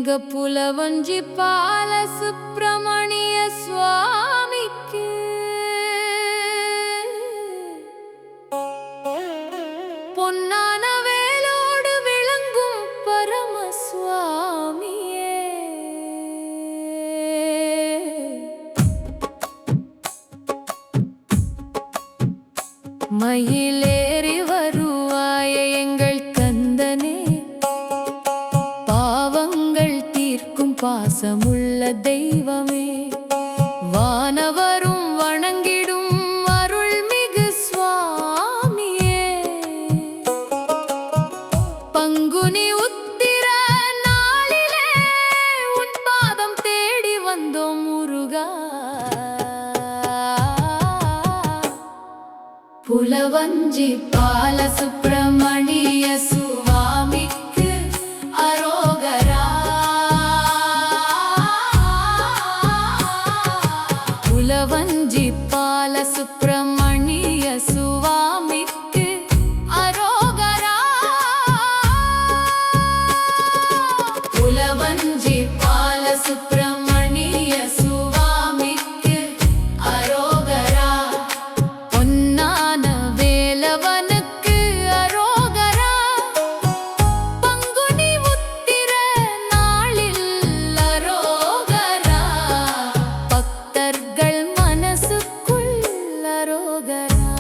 எங்க புலவஞ்சி பாலசுப்பிரமணிய சுவாமிக்கு பொன்னான வேலோடு விளங்கும் பரமசுவாமியே மயிலேறி வருவாய எங்கள் கந்தனே பாவங்கள் தீர்க்கும் பாசமுள்ள தெய்வமே வானவரும் வணங்கிடும் அருள்மிகு சுவாமியே பங்குனி உத்திர நாளிலே உன் பாதம் தேடி வந்தோம் முருகா புலவஞ்சி பாலசுப்பிரமணிய சுவாமிக்கு அரோகரா புலவஞ்சி பாலசுப்பிரமணிய சுவாமிக்கு அரோகரா புலவஞ்சி பாலசுப்பிரமணிய சுவாமிக்கு அரோகரா பொன்னான வேலவனுக்கு அரோகரா பங்குனி உத்திர நாளில் அரோகரா பக்தர்கள் மனசுக்குள் அரோகரா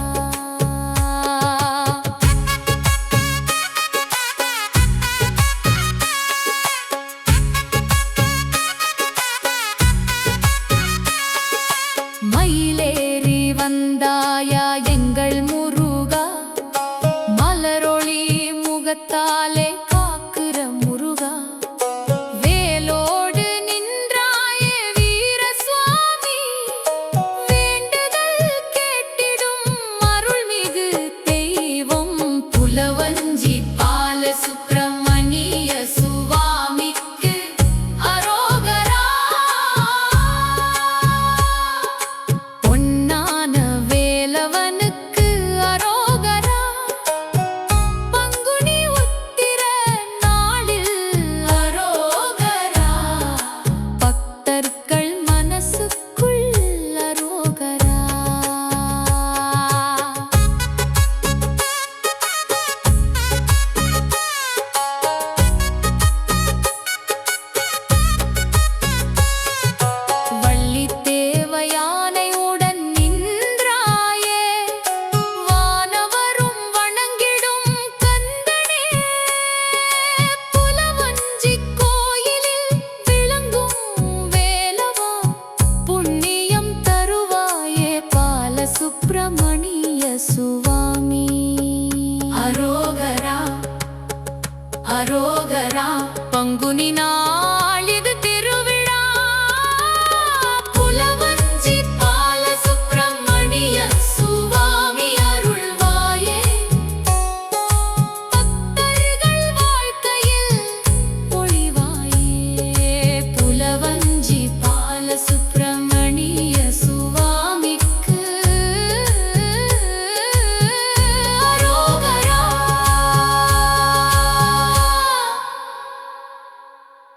மயிலேறி வந்தாயா எங்கள் முருகா மலரொளி முகத்தாலே காக்குற முருகா வேலோடு நின்றாயே வீர சுவாமி வேண்டுதல் கேட்டிடும் அருள்மிகு தெய்வம் புலவஞ்சி பாலசுப்பிரமணிய சுவாமிக்கு அரோகரா பொன்னான வேலவனுக்கு அரோகரா பங்குனி உத்திர நாளில் அரோகரா பக்தர்கள் மனசுக்குள் அரோகரா வள்ளி தேவயானையுடன் நின்றாயே வானவரும் வணங்கிடும் கந்தனே புலவஞ்சி கோயிலில் விளங்கும் வேலவா புண்ணியம் தருவாயே பாலசுப்பிரமணிய சுவாமி அரோகரா அரோகரா பங்குனி